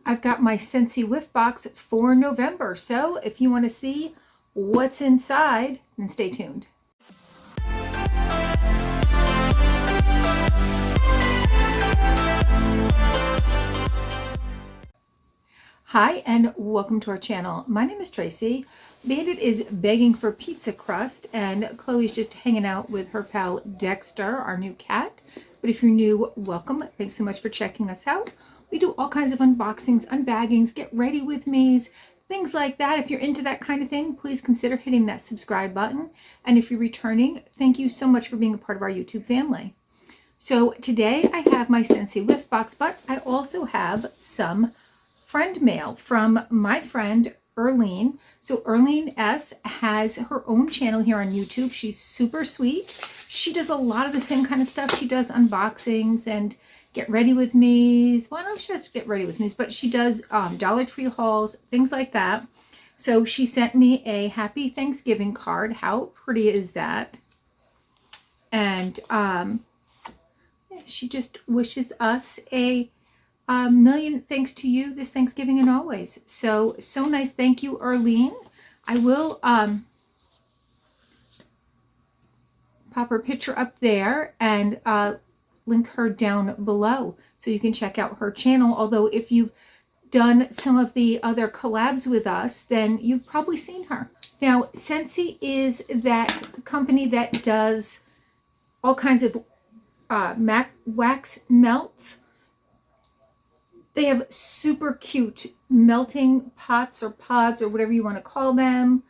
I've got my Scentsy Whiff Box for November. So if you want to see what's inside, then stay tuned. Hi and welcome to our channel. My name is Tracy. Bandit is begging for pizza crust and Chloe's just hanging out with her pal Dexter, our new cat. But if you're new, welcome. Thanks so much for checking us out. We do all kinds of unboxings, unbaggings, get ready with me's, things like that. If you're into that kind of thing, please consider hitting that subscribe button. And if you're returning, thank you so much for being a part of our YouTube family. So today I have my Scentsy Whiff Box, but I also have some friend mail from my friend Erlene. So Erlene S has her own channel here on YouTube. She's super sweet. She does a lot of the same kind of stuff. She does unboxings and get ready with me's. Well, no, she does get ready with me's, but she does Dollar Tree hauls, things like that. So she sent me a happy Thanksgiving card. How pretty is that? And she just wishes us a million thanks to you this Thanksgiving and always. So nice. Thank you, Erlene. I will pop her picture up there and link her down below so you can check out her channel. Although if you've done some of the other collabs with us, then you've probably seen her. Now, Scentsy is that company that does all kinds of wax melts. They have super cute melting pots or pods or whatever you want to call them.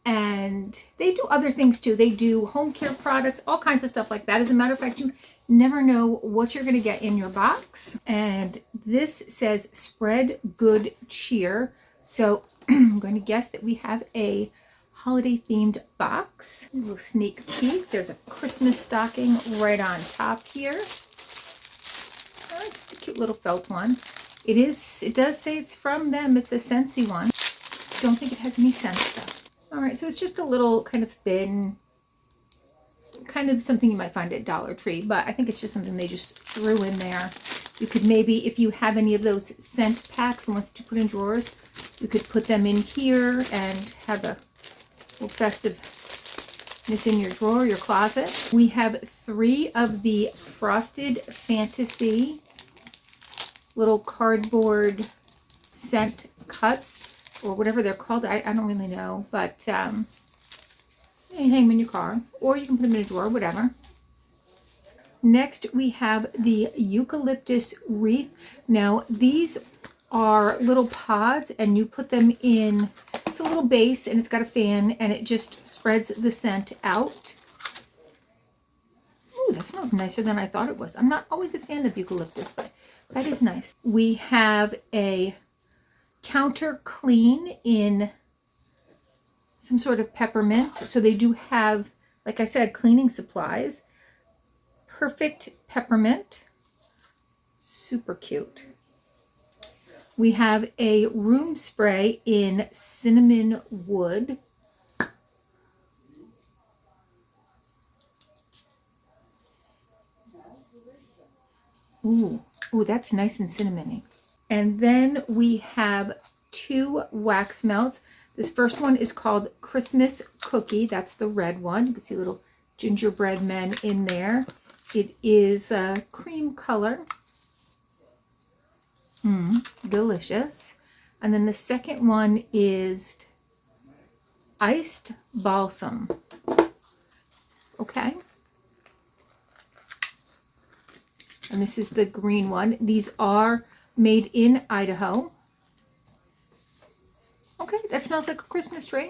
And they do other things too. They do home care products, all kinds of stuff like that. As a matter of fact, you never know what you're going to get in your box. And this says spread good cheer. So I'm going to guess that we have a holiday themed box. A little sneak peek. There's a Christmas stocking right on top here. Just a cute little felt one. It does say it's from them. It's a Scentsy one. Don't think it has any scent stuff. All right, so it's just a little kind of thin, kind of something you might find at Dollar Tree, but I think it's just something they just threw in there. You could maybe, if you have any of those scent packs, the ones that you put in drawers, you could put them in here and have a little festiveness in your drawer, your closet. We have 3 of the Frosted Fantasy little cardboard scent cuts, or whatever they're called. I don't really know, but you hang them in your car, or you can put them in a drawer, whatever. Next, we have the eucalyptus wreath. Now, these are little pods, and you put them in, it's a little base, and it's got a fan, and it just spreads the scent out. Ooh, that smells nicer than I thought it was. I'm not always a fan of eucalyptus, but that is nice. We have a counter clean in some sort of peppermint. So they do have, like I said, cleaning supplies. Perfect peppermint. Super cute. We have a room spray in cinnamon wood. Ooh, that's nice and cinnamony. And then we have 2 wax melts. This first one is called Christmas Cookie. That's the red one. You can see little gingerbread men in there. It is a cream color. Delicious. And then the second one is Iced Balsam. Okay. And this is the green one. These are made in Idaho. Okay, that smells like a Christmas tree.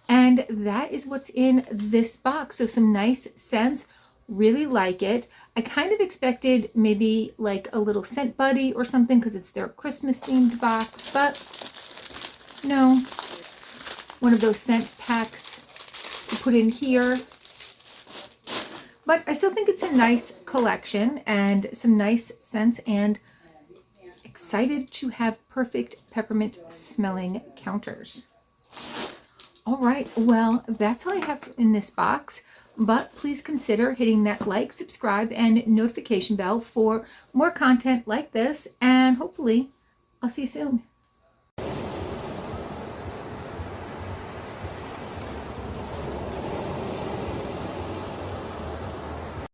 And that is what's in this box. So some nice scents. Really like it. I kind of expected maybe like a little scent buddy or something because it's their Christmas themed box, but no. One of those scent packs to put in here. But I still think it's a nice collection and some nice scents, and excited to have perfect peppermint smelling counters. All right, well, that's all I have in this box. but please consider hitting that like, subscribe, and notification bell for more content like this. And and hopefully I'll see you soon.